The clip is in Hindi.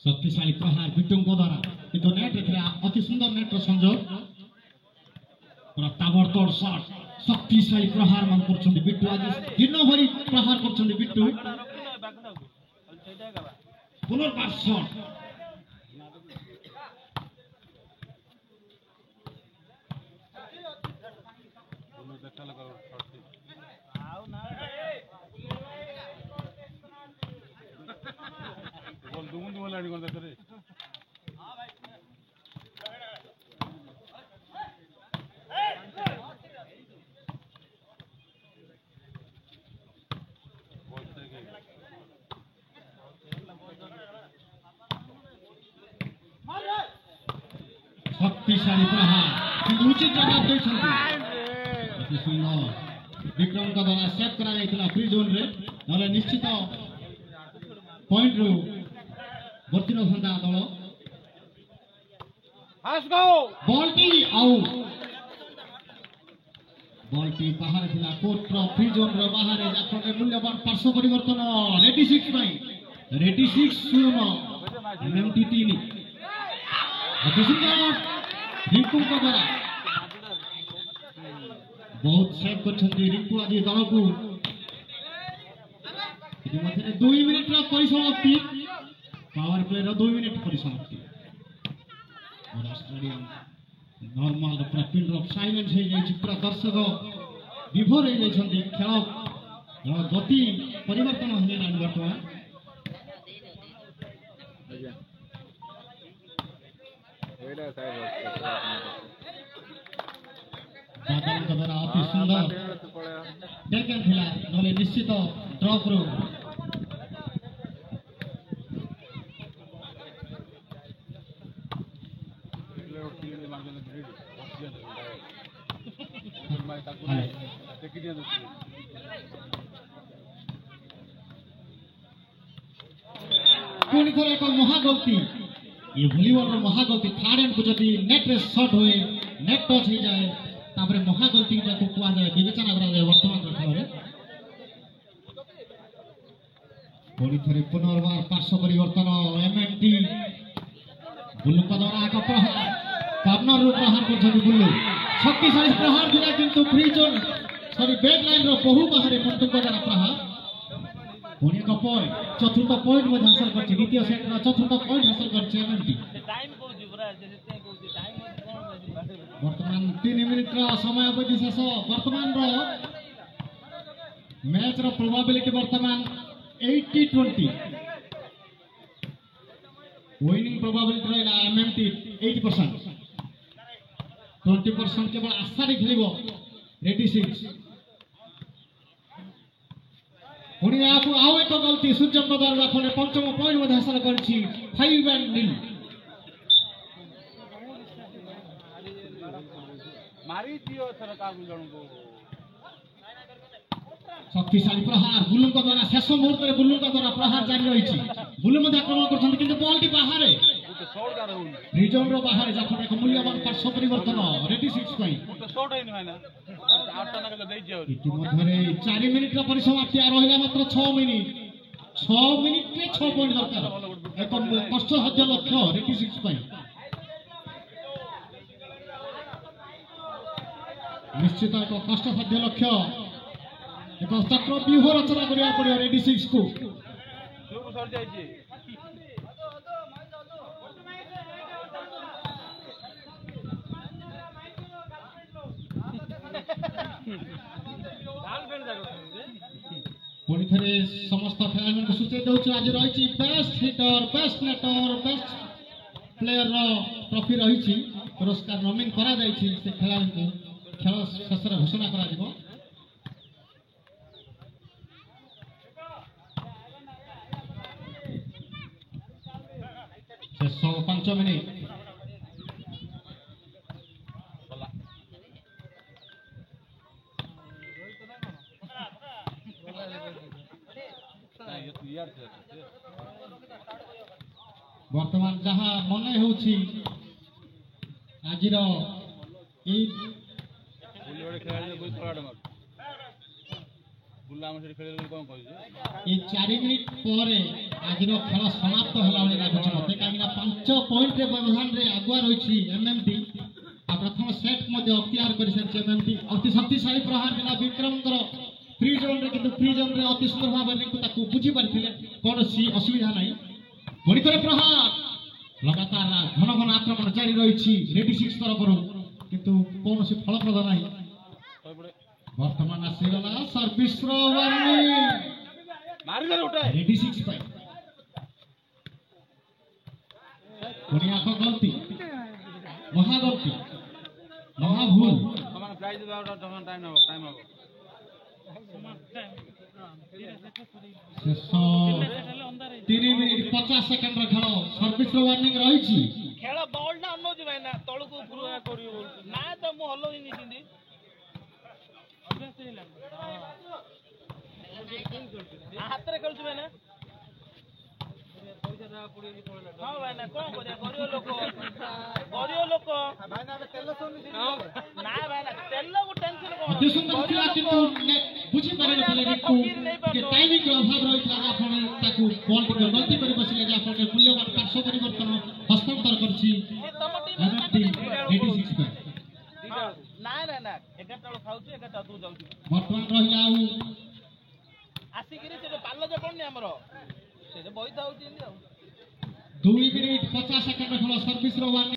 शक्तिशाली प्रहार बिट्टुको द्वारा किंतु नेट रे अति सुंदर नेट संजोग ताबड़तोड़ शॉट शक्तिशाली प्रहार मन करछन्ती बिट्टु आज दिन भरी प्रहार करछन्ती बिट्टु पुनर्बार शॉट शक्तिशाली प्रहार किंतु उचित जवाब देछन्ती सुंदर विक्रम का द्वारा सेव करा जायतिला फ्री जोन रे नले निश्चित पॉइंट रो वर्ती नथंता दल हास गो बॉलटी आउट बॉलटी बाहर थिला कोर्ट रो फ्री जोन रो बाहर जाफरे मूल्यवान पार्श्व परिवर्तन रेडी 6 शून्य एमएमटी 3 अति सुंदर रिंकू का द्वारा बहुत सेव करछन्ती रिंकू आज दल को इतिमध्ये 2 मिनिट रो परिसमाप्ति पावर प्ले रो 2 मिनिट परिसमाप्ति स्टेडियम नॉर्मल पूरा पिन ड्रॉप साइलेंस हो जाय पूरा दर्शक विभोर हो जाय खेल गति परिवर्तन होने ना वर्तमान दादा का द्वारा अति सुंदर टेकन थिला नले निश्चित ड्रॉप रो पुणी थोड़ा एक महागलती ये वॉलीबॉल रो महागलती थर्ड एंड को जदी नेट रे शॉट होए नेट टच हो जाए तापरे महागलती को कुआ जाए विवेचना करा जाए वर्तमान खेल रे पुणी थोड़ी पुनर्बार पार्श्व परिवर्तन एमएनटी बुल्लू का द्वारा एक प्रहार कॉर्नर रो प्रहार कर बुल्लू शक्तिशाली प्रहार दिला किंतु free zone sorry back line रो बहु बाहर पंतु का द्वारा प्रहार पुणी का पॉइंट चतुर्थ पॉइंट में हासिल करछि द्वितीय सेट रो चतुर्थ पॉइंट हासिल करछि एमएनटी टाइम कोजी पूरा जते कोजी टाइम वर्तमान 3 मिनिट रो समय अवधि शेष वर्तमान रो मैच रो प्रोबेबिलिटी वर्तमान 80-20 विनिंग प्रोबेबिलिटी रहला एमएमटी 80% 20% केवल आशा रे खेलिबो रेडी 6 पुणी आपको आओ एक गलती सूर्य प्रदार राखने पंचम पॉइंट में हासिल करछि 5-0 मारी दियो थर काबू जणको शक्तिशाली प्रहार बुल्लू का द्वारा शेष मुहूर्त में बुल्लू का द्वारा प्रहार जारी रही बुल्लू मध्य आक्रमण करछन्ति किंतु बॉलटी बाहर तो शॉट कर रहउन रिजन रो बाहर जाखन एक मूल्यवान पार्श्व परिवर्तन रेडी 6 पई तो शॉट हैन माने 8 टना के देइ जाउ इतिमध्ये 4 मिनिट रो परिसमाप्ति आ रहिला मात्र 6 मिनिट रे 6 पॉइंट दरकार एक कष्टसाध्य लक्ष्य रेडी 6 पई निश्चित एक कष्टसाध्य लक्ष्य एक चक्र व्यूह रचना करिया पड़ियो रेडी 6 को सब सर जाय छी लाल पेन जागो पुणी थरे समस्त खेलाड़ी को सूचित दउछ आज रही best hitter best netter best player रो ट्रॉफी रही पुरस्कार नॉमिन करा जाय छी से खेलाड़ी को खेल शेष घोषणा करा जिवो 5 मिनिट वर्तमान जहाँ मन होउछि आजिर ये 4 मिनिट पर ଆଜିର ଖେଳ ସମାପ୍ତ ହେଲା ଭଳି ଲାଗୁଛି ମୋତେ କାହିଁକିନା 5 ପଏଣ୍ଟରେ ବ୍ୟବଧାନରେ ଆଗୁଆ ରହିଛି ଏମ୍ଏମ୍ଟି ଆଉ ପ୍ରଥମ ସେଟ୍ ମଧ୍ୟ ଅକ୍ତିଆର କରିସାରିଛି ଏମ୍ଏମ୍ଟି ଅତି ଶକ୍ତିଶାଳୀ ପ୍ରହାର ଥିଲା ବିକ୍ରମଙ୍କର ଫ୍ରି ଜୋନ୍ରେ କିନ୍ତୁ ଫ୍ରି ଜୋନ୍ରେ ଅତି ସୁନ୍ଦର ଭାବରେ ତାକୁ ବୁଝିପାରିଥିଲେ କୌଣସି ଅସୁବିଧା ନାହିଁ ପୁଣି ଥରେ ପ୍ରହାର ଲଗାତାର ଘନ ଘନ ଆକ୍ରମଣ ଜାରି ରହିଛି ରେଡି ସିକ୍ସ ତରଫରୁ କିନ୍ତୁ କୌଣସି ଫଳପ୍ରଦ ନାହିଁ ବର୍ତ୍ତମାନ ଆସିଗଲା ସର୍ଭିସର ୱାର୍ଣ୍ଣିଂ ମାରିଦେଲେ ଉଠେ ରେଡି ସିକ୍ସ ପାଇଁ ପୁଣି ଆଗ ଗଲତି ମହାଗଲତି ମହାଭୁଲ ସମାନ ପ୍ରାଇଜ ଦେବା ଗୋଟେ ଟାଇମ୍ ହବ ଶେଷ 3 ମିନିଟ୍ 50 ସେକେଣ୍ଡର ଖେଳ ସର୍ଭିସର ୱାର୍ଣ୍ଣିଂ ରହିଛି ଖେଳ ବଲଟା ଅନଉଛି ଭାଇ ନା ତଳକୁ ଉପରୁ କରିବ ନା ତ ମୁଁ ହଲଉନି ସେମିତି ହାତରେ ଖେଳୁଛୁ ଭାଇ ନା ହଁ ଭାଇ ନା କଣ କରିବା ଗରିବ ଲୋକ ନା ଭାଇ ନା ତେଲକୁ ଟେନସନ କଣ ଅତି ସୁନ୍ଦର ଥିଲା କିନ୍ତୁ ବୁଝିପାରିନଥିଲେ ରିକୁ ଟାଇମିଂର ଅଭାବ ରହିଥିଲା ଯାହାଫଳରେ ତାକୁ ବଲ୍ ଟିକେ ଗଲତି କରି ବସିଲେ ଯାହାଫଳରେ ମୂଲ୍ୟବାନ ପାର୍ଶ୍ୱ ପରିବର୍ତ୍ତନ ହସ୍ତାନ୍ତର କରିଛି ତମ ଟିମ୍ ରେଡି ସିକ୍ସ ପାଇଁ ନା 11ଟା ବେଳକୁ ଖାଉଛୁ 11ଟା ତୁ ଯାଉଛୁ ବର୍ତ୍ତମାନ ରହିଲା ଆଉ ଆସିକିରି ସେ ପାଲ ଯେ ପଡୁନି ଆମର ସେ ବଇତା ହଉଛି ଏମିତି ଆଉ 2 ମିନିଟ୍ 50 ସେକେଣ୍ଡର ଖେଳ ସର୍ଭିସର ୱାର୍ଣ୍ଣିଂ